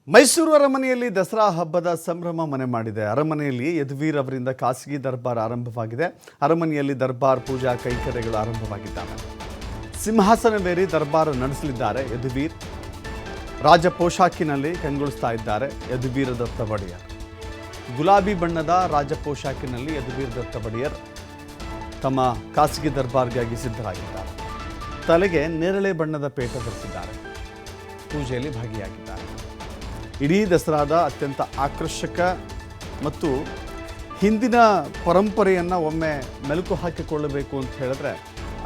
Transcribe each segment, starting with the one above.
ಮೈಸೂರು ಅರಮನೆಯಲ್ಲಿ ದಸರಾ ಹಬ್ಬದ ಸಂಭ್ರಮ ಮನೆ ಮಾಡಿದೆ. ಅರಮನೆಯಲ್ಲಿ ಯದುವೀರ್ ಅವರಿಂದ ಖಾಸಗಿ ದರ್ಬಾರ್ ಆರಂಭವಾಗಿದೆ. ಅರಮನೆಯಲ್ಲಿ ದರ್ಬಾರ್ ಪೂಜಾ ಕೈಂಕರ್ಯಗಳು ಆರಂಭವಾಗಿದ್ದಾವೆ. ಸಿಂಹಾಸನವೇರಿ ದರ್ಬಾರ್ ನಡೆಸಲಿದ್ದಾರೆ ಯದುವೀರ್. ರಾಜ ಪೋಷಾಕಿನಲ್ಲಿ ಕಂಗೊಳಿಸ್ತಾ ಇದ್ದಾರೆ ಯದುವೀರ್ ದತ್ತ ಒಡೆಯರ್. ಗುಲಾಬಿ ಬಣ್ಣದ ರಾಜ ಪೋಷಾಕಿನಲ್ಲಿ ಯದುವೀರ್ ದತ್ತ ಒಡೆಯರ್ ತಮ್ಮ ಖಾಸಗಿ ದರ್ಬಾರ್ಗಾಗಿ ಸಿದ್ಧರಾಗಿದ್ದಾರೆ. ತಲೆಗೆ ನೇರಳೆ ಬಣ್ಣದ ಪೇಟ ಧರಿಸಿದ್ದಾರೆ. ಪೂಜೆಯಲ್ಲಿ ಭಾಗಿಯಾಗಿದ್ದಾರೆ. ಇಡೀ ದಸರಾದ ಅತ್ಯಂತ ಆಕರ್ಷಕ ಮತ್ತು ಹಿಂದಿನ ಪರಂಪರೆಯನ್ನು ಒಮ್ಮೆ ಮೆಲುಕು ಹಾಕಿಕೊಳ್ಳಬೇಕು ಅಂತ ಹೇಳಿದ್ರೆ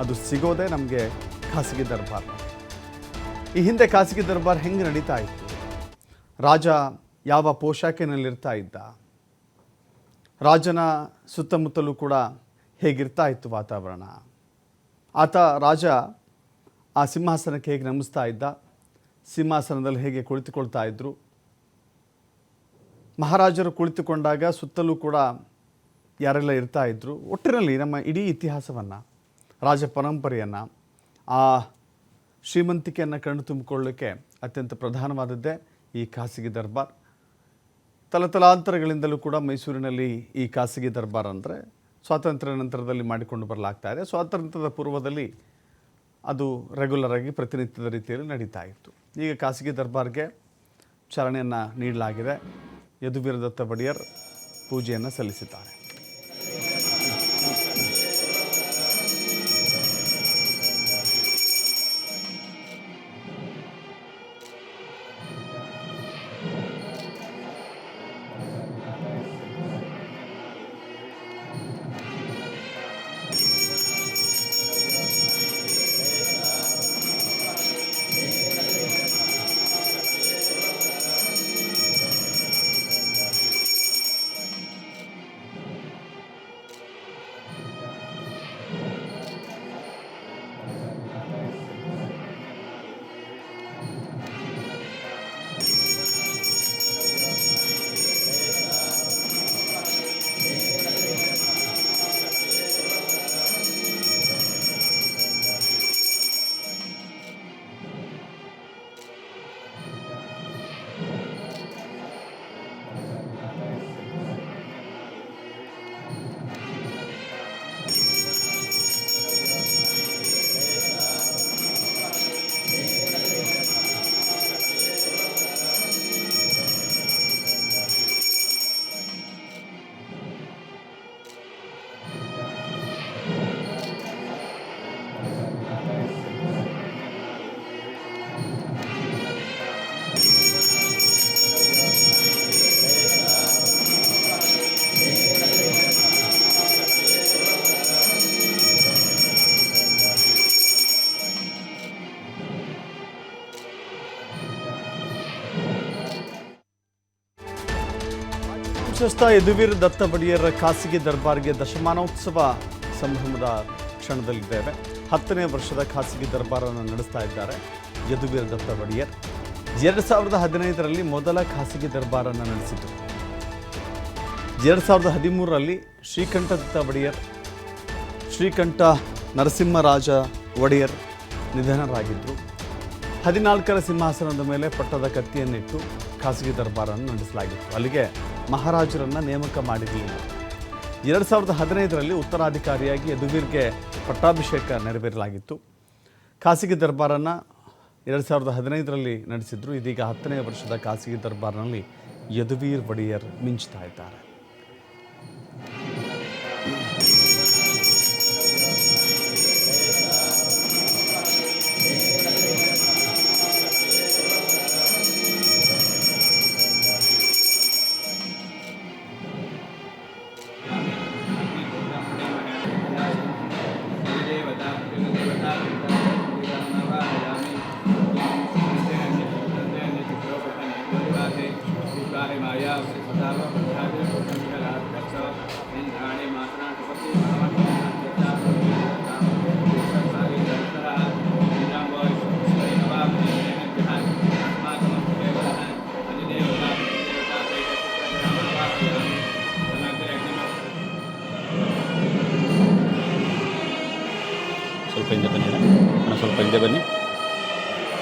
ಅದು ಸಿಗೋದೇ ನಮಗೆ ಖಾಸಗಿ ದರ್ಬಾರ್. ಈ ಹಿಂದೆ ಖಾಸಗಿ ದರ್ಬಾರ್ ಹೆಂಗೆ ನಡೀತಾ ಇತ್ತು, ರಾಜ ಯಾವ ಪೋಷಾಕಿನಲ್ಲಿರ್ತಾ ಇದ್ದ, ರಾಜನ ಸುತ್ತಮುತ್ತಲೂ ಕೂಡ ಹೇಗಿರ್ತಾ ಇತ್ತು ವಾತಾವರಣ, ರಾಜ ಆ ಸಿಂಹಾಸನಕ್ಕೆ ಹೇಗೆ ನಮಿಸ್ತಾ ಇದ್ದ, ಸಿಂಹಾಸನದಲ್ಲಿ ಹೇಗೆ ಕುಳಿತುಕೊಳ್ತಾ ಇದ್ದರು, ಮಹಾರಾಜರು ಕುಳಿತುಕೊಂಡಾಗ ಸುತ್ತಲೂ ಕೂಡ ಯಾರೆಲ್ಲ ಇರ್ತಾ ಇದ್ದರು. ಒಟ್ಟಿನಲ್ಲಿ ನಮ್ಮ ಇಡೀ ಇತಿಹಾಸವನ್ನು, ರಾಜ ಪರಂಪರೆಯನ್ನು, ಆ ಶ್ರೀಮಂತಿಕೆಯನ್ನು ಕಣ್ಣು ತುಂಬಿಕೊಳ್ಳಲಿಕ್ಕೆ ಅತ್ಯಂತ ಪ್ರಧಾನವಾದದ್ದೇ ಈ ಖಾಸಗಿ ದರ್ಬಾರ್. ತಲತಲಾಂತರಗಳಿಂದಲೂ ಕೂಡ ಮೈಸೂರಿನಲ್ಲಿ ಈ ಖಾಸಗಿ ದರ್ಬಾರ್ ಅಂದರೆ ಸ್ವಾತಂತ್ರ್ಯ ನಂತರದಲ್ಲಿ ಮಾಡಿಕೊಂಡು ಬರಲಾಗ್ತಾ ಇದೆ. ಸ್ವಾತಂತ್ರ್ಯದ ಪೂರ್ವದಲ್ಲಿ ಅದು ರೆಗ್ಯುಲರ್ ಆಗಿ ಪ್ರತಿನಿತ್ಯದ ರೀತಿಯಲ್ಲಿ ನಡೀತಾ ಇತ್ತು. ಈಗ ಖಾಸಗಿ ದರ್ಬಾರ್ಗೆ ಚಾಲನೆಯನ್ನು ನೀಡಲಾಗಿದೆ. ಯದುವೀರ್ ದತ್ತ ಒಡೆಯರ್ ಪೂಜೆಯನ್ನು ಸಲ್ಲಿಸಿದ್ದಾರೆ. ಪ್ರಶಸ್ತ ಯದುವೀರ್ ದತ್ತ ಒಡೆಯರ್ ಖಾಸಗಿ ದರ್ಬಾರ್ಗೆ ದಶಮಾನೋತ್ಸವ ಸಂಭ್ರಮದ ಕ್ಷಣದಲ್ಲಿದ್ದೇವೆ. 10ನೇ ವರ್ಷದ ಖಾಸಗಿ ದರ್ಬಾರನ್ನು ನಡೆಸ್ತಾ ಇದ್ದಾರೆ ಯದುವೀರ್ ದತ್ತ ಒಡೆಯರ್. 2015ರಲ್ಲಿ ಮೊದಲ ಖಾಸಗಿ ದರ್ಬಾರನ್ನು ನಡೆಸಿದರು. 2013ರಲ್ಲಿ ಶ್ರೀಕಂಠ ದತ್ತ ಒಡೆಯರ್, ಶ್ರೀಕಂಠ ನರಸಿಂಹರಾಜ ಒಡೆಯರ್ ನಿಧನರಾಗಿದ್ದರು. 14ರ ಸಿಂಹಾಸನದ ಮೇಲೆ ಪಟ್ಟದ ಕತ್ತಿಯನ್ನಿಟ್ಟು ಖಾಸಗಿ ದರ್ಬಾರನ್ನು ನಡೆಸಲಾಗಿತ್ತು. ಅಲ್ಲಿಗೆ ಮಹಾರಾಜರನ್ನು ನೇಮಕ ಮಾಡಿರಲಿಲ್ಲ. 2015ರಲ್ಲಿ ಉತ್ತರಾಧಿಕಾರಿಯಾಗಿ ಯದುವೀರ್ಗೆ ಪಟ್ಟಾಭಿಷೇಕ ನೆರವೇರಲಾಗಿತ್ತು. ಖಾಸಗಿ ದರ್ಬಾರನ್ನು 2015ರಲ್ಲಿ ನಡೆಸಿದ್ರು. ಇದೀಗ 10ನೇ ವರ್ಷದ ಖಾಸಗಿ ದರ್ಬಾರ್ನಲ್ಲಿ ಯದುವೀರ್ ಒಡೆಯರ್ ಮಿಂಚ್ತಾ ಇದ್ದಾರೆ. ಸ್ವಲ್ಪ ಹಿಂದೆ ಬನ್ನಿ.